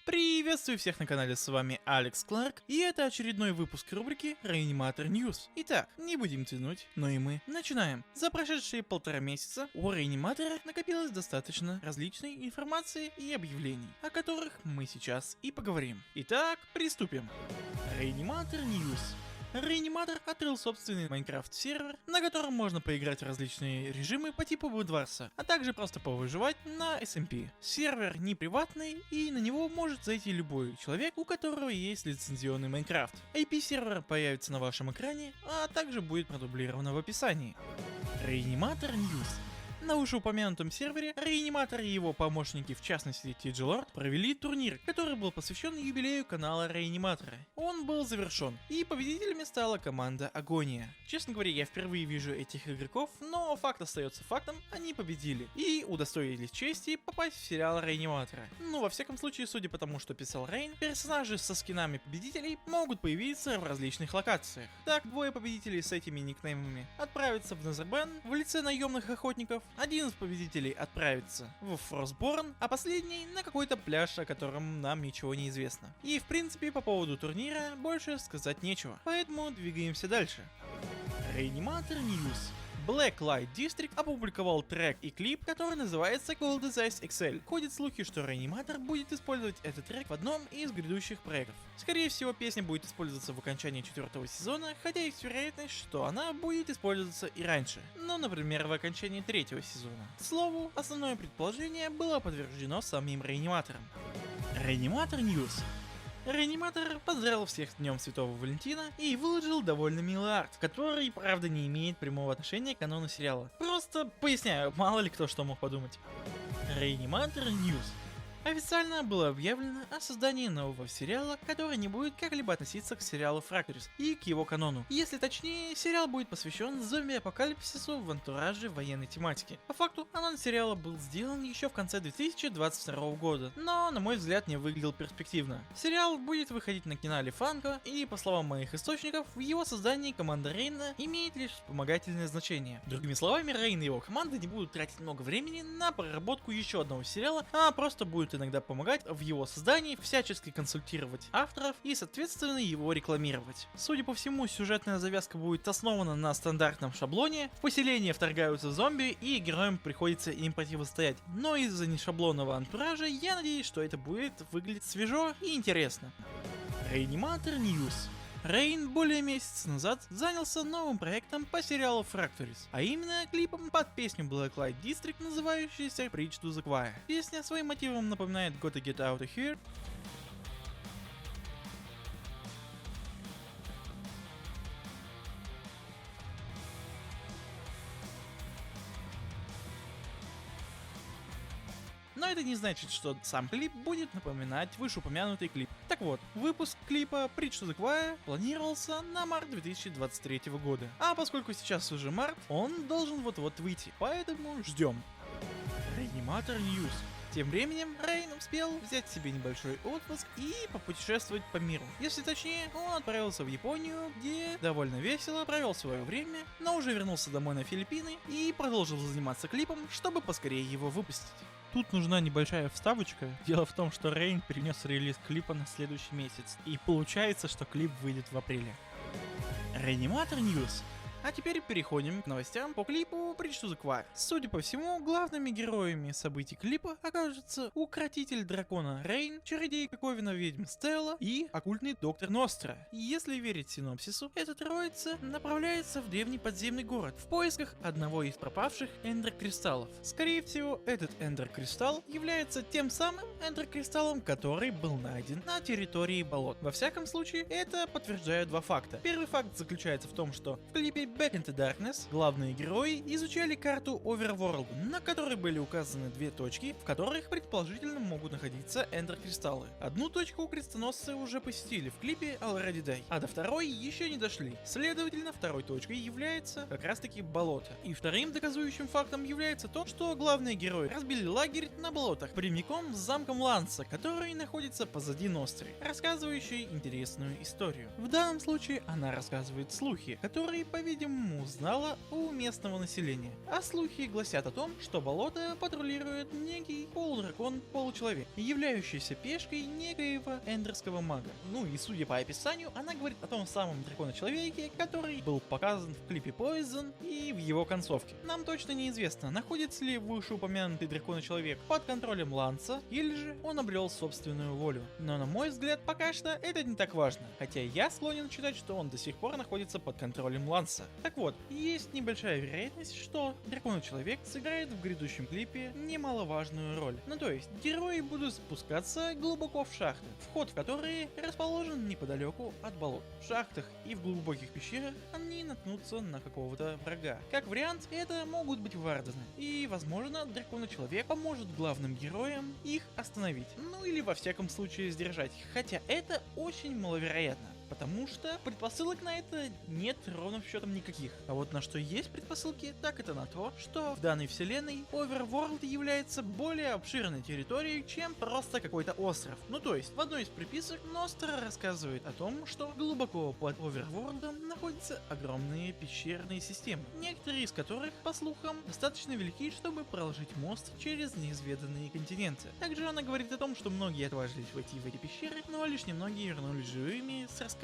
Приветствую всех на канале, с вами Алекс Кларк, и это очередной выпуск рубрики Реаниматор News. Итак, не будем тянуть, но и мы начинаем. За прошедшие 1,5 месяца у Реаниматора накопилось достаточно различной информации и объявлений, о которых мы сейчас и поговорим. Итак, приступим. Реаниматор News. Реаниматор открыл собственный Майнкрафт сервер, на котором можно поиграть в различные режимы по типу Bedwars, а также просто повыживать на SMP. Сервер не приватный, и на него может зайти любой человек, у которого есть лицензионный Майнкрафт. IP сервера появится на вашем экране, а также будет продублировано в описании. Реаниматор News. На вышеупомянутом сервере Реаниматор и его помощники, в частности TG Lord, провели турнир, который был посвящен юбилею канала Реаниматора. Он был завершен, и победителями стала команда Агония. Честно говоря, я впервые вижу этих игроков, но факт остается фактом, они победили и удостоились чести попасть в сериал Реаниматора. Ну, во всяком случае, судя по тому, что писал Рейн, персонажи со скинами победителей могут появиться в различных локациях. Так, двое победителей с этими никнеймами отправятся в Незербен в лице наемных охотников, один из победителей отправится в Frostborn, а последний на какой-то пляж, о котором нам ничего не известно. И в принципе по поводу турнира больше сказать нечего, поэтому двигаемся дальше. Реаниматор News. Blacklight District опубликовал трек и клип, который называется Cold as Ice XL. Ходят слухи, что Реаниматор будет использовать этот трек в одном из грядущих проектов. Скорее всего, песня будет использоваться в окончании 4-го сезона, хотя есть вероятность, что она будет использоваться и раньше. Ну, например, в окончании 3-го сезона. К слову, основное предположение было подтверждено самим Реаниматором. Реаниматор News. Реаниматор поздравил всех с Днем Святого Валентина и выложил довольно милый арт, который, правда, не имеет прямого отношения к канону сериала. Просто поясняю, мало ли кто что мог подумать. Реаниматор News. Официально было объявлено о создании нового сериала, который не будет как-либо относиться к сериалу Fractured и к его канону. Если точнее, сериал будет посвящен зомби-апокалипсису в антураже военной тематики. По факту, анонс сериала был сделан еще в конце 2022 года, но, на мой взгляд, не выглядел перспективно. Сериал будет выходить на канале Фанко, и, по словам моих источников, в его создании команда Рейна имеет лишь вспомогательное значение. Другими словами, Рейн и его команда не будут тратить много времени на проработку еще одного сериала, а просто будут иногда помогать в его создании, всячески консультировать авторов и, соответственно, его рекламировать. Судя по всему, сюжетная завязка будет основана на стандартном шаблоне. В поселение вторгаются зомби, и героям приходится им противостоять. Но из-за нешаблонного антуража я надеюсь, что это будет выглядеть свежо и интересно. Реаниматор News. Рейн более месяца назад занялся новым проектом по сериалу Fractured, а именно клипом под песню Blacklight District, называющийся Bridge to the Choir. Песня своим мотивом напоминает Gotta Get Out of Here. Но это не значит, что сам клип будет напоминать вышеупомянутый клип. Так вот, выпуск клипа Bridge to the Choir планировался на март 2023 года. А поскольку сейчас уже март, он должен вот-вот выйти, поэтому ждем. Реаниматор News. Тем временем, Рейн успел взять себе небольшой отпуск и попутешествовать по миру. Если точнее, он отправился в Японию, где довольно весело провел свое время, но уже вернулся домой на Филиппины и продолжил заниматься клипом, чтобы поскорее его выпустить. Тут нужна небольшая вставочка. Дело в том, что Рейн перенес релиз клипа на следующий месяц, и получается, что клип выйдет в апреле. Реаниматор News. А теперь переходим к новостям по клипу Bridge to the Choir. Судя по всему, главными героями событий клипа окажутся укротитель дракона Рейн, чародейка Ковина ведьм Стелла и оккультный доктор Ностра. Если верить синопсису, эта троица направляется в древний подземный город в поисках одного из пропавших эндер-кристаллов. Скорее всего, этот эндер-кристалл является тем самым эндер-кристаллом, который был найден на территории болот. Во всяком случае, это подтверждают два факта. Первый факт заключается в том, что в клипе Back into Darkness главные герои изучали карту Overworld, на которой были указаны две точки, в которых предположительно могут находиться эндер-кристаллы. Одну точку крестоносцы уже посетили в клипе Already Die, а до второй еще не дошли. Следовательно, второй точкой является как раз таки болото. И вторым доказующим фактом является то, что главные герои разбили лагерь на болотах прямиком с замком Ланса, который находится позади Ностры, рассказывающий интересную историю. В данном случае она рассказывает слухи, которые, по-видимому, этим узнала у местного населения. А слухи гласят о том, что болото патрулирует некий полудракон-получеловек, являющийся пешкой некоего эндерского мага. Ну и судя по описанию, она говорит о том самом дракона-человеке, который был показан в клипе Poison и в его концовке. Нам точно неизвестно, находится ли вышеупомянутый дракона-человек под контролем Ланса, или же он обрел собственную волю. Но на мой взгляд, пока что это не так важно, хотя я склонен считать, что он до сих пор находится под контролем Ланса. Так вот, есть небольшая вероятность, что дракона-человек сыграет в грядущем клипе немаловажную роль. Ну то есть, герои будут спускаться глубоко в шахты, вход в которые расположен неподалеку от болот. В шахтах и в глубоких пещерах они наткнутся на какого-то врага. Как вариант, это могут быть вардены, и возможно дракона-человек поможет главным героям их остановить, ну или во всяком случае сдержать, хотя это очень маловероятно. Потому что предпосылок на это нет ровным счетом никаких. А вот на что есть предпосылки, так это на то, что в данной вселенной Overworld является более обширной территорией, чем просто какой-то остров. Ну то есть, в одной из приписок Ностра рассказывает о том, что глубоко под Overworldом находятся огромные пещерные системы, некоторые из которых, по слухам, достаточно велики, чтобы проложить мост через неизведанные континенты. Также она говорит о том, что многие отважились войти в эти пещеры, но лишь немногие вернулись живыми с рассказами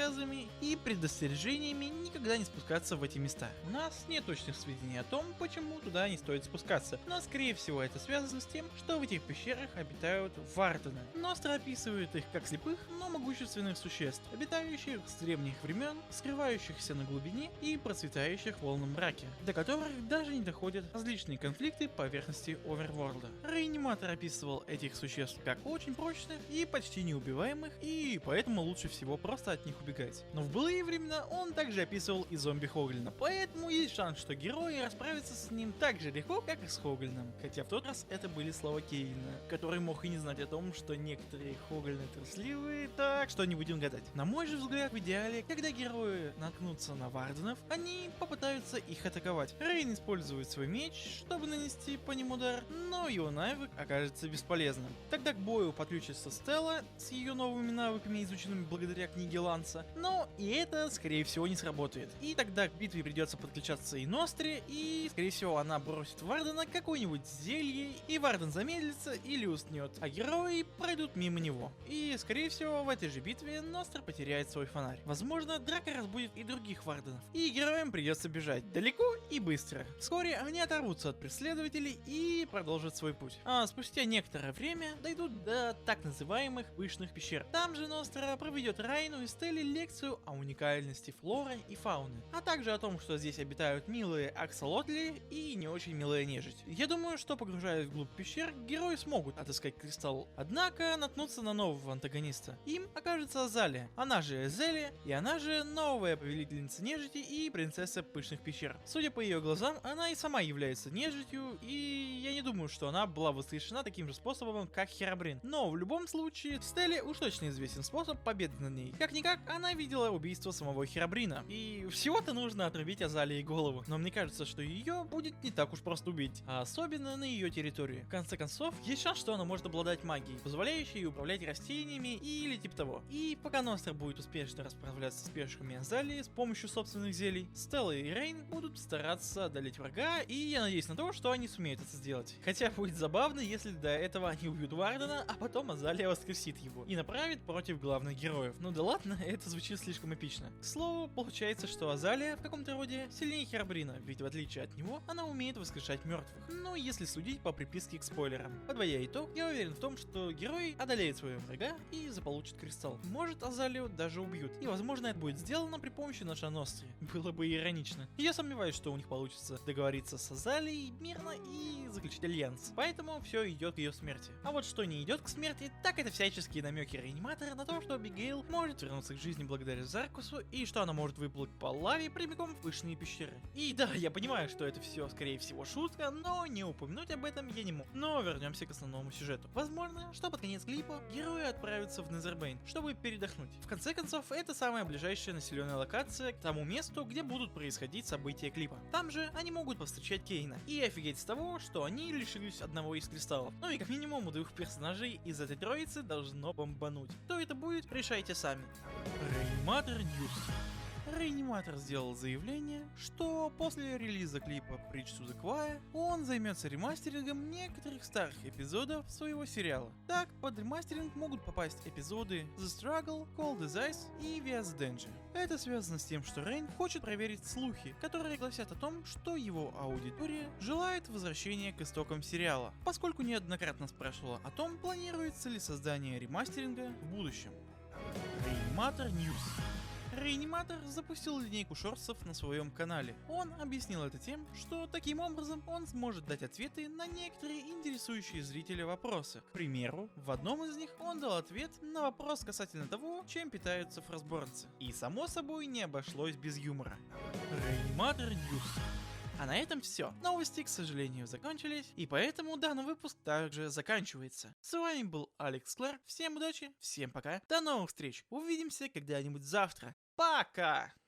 и предостережениями никогда не спускаться в эти места. У нас нет точных сведений о том, почему туда не стоит спускаться, но скорее всего это связано с тем, что в этих пещерах обитают вардены. Ностра описывает их как слепых, но могущественных существ, обитающих с древних времен, скрывающихся на глубине и процветающих в волном мраке, до которых даже не доходят различные конфликты поверхности Оверворлда. Реаниматор описывал этих существ как очень прочных и почти неубиваемых, и поэтому лучше всего просто от них убегать. Но в былые времена он также описывал и зомби Хоглина, поэтому есть шанс, что герои расправятся с ним так же легко, как и с Хоглином. Хотя в тот раз это были слова Кейна, который мог и не знать о том, что некоторые Хоглины трусливые, так что не будем гадать. На мой же взгляд, в идеале, когда герои наткнутся на варденов, они попытаются их атаковать. Рейн использует свой меч, чтобы нанести по ним удар, но его навык окажется бесполезным. Тогда к бою подключится Стелла с ее новыми навыками, изученными благодаря книге Ланса, но и это, скорее всего, не сработает. И тогда к битве придется подключаться и Ностре, и, скорее всего, она бросит Вардена какое-нибудь зелье, и Варден замедлится или уснет, а герои пройдут мимо него. И, скорее всего, в этой же битве Ностра потеряет свой фонарь. Возможно, драка разбудит и других Варденов, и героям придется бежать далеко и быстро. Вскоре они оторвутся от преследователей и продолжат свой путь. А спустя некоторое время дойдут до так называемых пышных пещер. Там же Ностра проведет Райну и Стелле лекцию о уникальности флоры и фауны, а также о том, что здесь обитают милые аксолотли и не очень милая нежить. Я думаю, что погружаясь вглубь пещер, герои смогут отыскать кристалл, однако наткнутся на нового антагониста. Им окажется Азалия, она же Эзели, и она же новая повелительница нежити и принцесса пышных пещер. Судя по ее глазам, она и сама является нежитью, и я не думаю, что она была воскрешена таким же способом, как Херобрин. Но в любом случае, Стелле уж точно известен способ победы над ней. Как-никак, она видела убийство самого Херобрина, и всего-то нужно отрубить Азалии голову, но мне кажется, что ее будет не так уж просто убить, а особенно на ее территории. В конце концов, есть шанс, что она может обладать магией, позволяющей ей управлять растениями или типа того. И пока Ностра будет успешно расправляться с пешками Азалии с помощью собственных зелий, Стелла и Рейн будут стараться одолеть врага, и я надеюсь на то, что они сумеют это сделать. Хотя будет забавно, если до этого они убьют Вардена, а потом Азалия воскресит его и направит против главных героев. Ну да ладно, это звучит слишком эпично. К слову, получается, что Азалия в каком-то роде сильнее Херобрина, ведь в отличие от него, она умеет воскрешать мертвых. Ну, если судить по приписке к спойлерам. Подводя итог, я уверен в том, что герой одолеет своего врага и заполучит кристалл. Может, Азалию даже убьют, и возможно это будет сделано при помощи нашей Ностры. Было бы иронично. Я сомневаюсь, что у них получится договориться с Азалией мирно и заключить альянс. Поэтому все идет к ее смерти. А вот что не идет к смерти, так это всяческие намеки реаниматора на то, что Абигейл может вернуться к жизни благодаря Заркусу и что она может выплыть по лаве прямиком в пышные пещеры. И да, я понимаю, что это все скорее всего шутка, но не упомянуть об этом я не мог. Но вернемся к основному сюжету. Возможно, что под конец клипа герои отправятся в Незербейн, чтобы передохнуть. В конце концов, это самая ближайшая населенная локация к тому месту, где будут происходить события клипа. Там же они могут повстречать Кейна и офигеть с того, что они лишились одного из кристаллов. Ну и как минимум у двух персонажей из этой троицы должно бомбануть. Кто это будет, решайте сами. Реаниматор Ньюс. Реаниматор сделал заявление, что после релиза клипа Bridge to the Choir он займется ремастерингом некоторых старых эпизодов своего сериала. Так, под ремастеринг могут попасть эпизоды The Struggle, Cold as Ice и Via the Danger. Это связано с тем, что Рейн хочет проверить слухи, которые гласят о том, что его аудитория желает возвращения к истокам сериала, поскольку неоднократно спрашивала о том, планируется ли создание ремастеринга в будущем. Реаниматор News. Реаниматор запустил линейку шортсов на своем канале. Он объяснил это тем, что таким образом он сможет дать ответы на некоторые интересующие зрителя вопросы. К примеру, в одном из них он дал ответ на вопрос касательно того, чем питаются фростборнцы. И само собой не обошлось без юмора. Реаниматор News. А на этом все. Новости, к сожалению, закончились, и поэтому данный выпуск также заканчивается. С вами был Алекс Кларк. Всем удачи, всем пока, до новых встреч. Увидимся когда-нибудь завтра. Пока!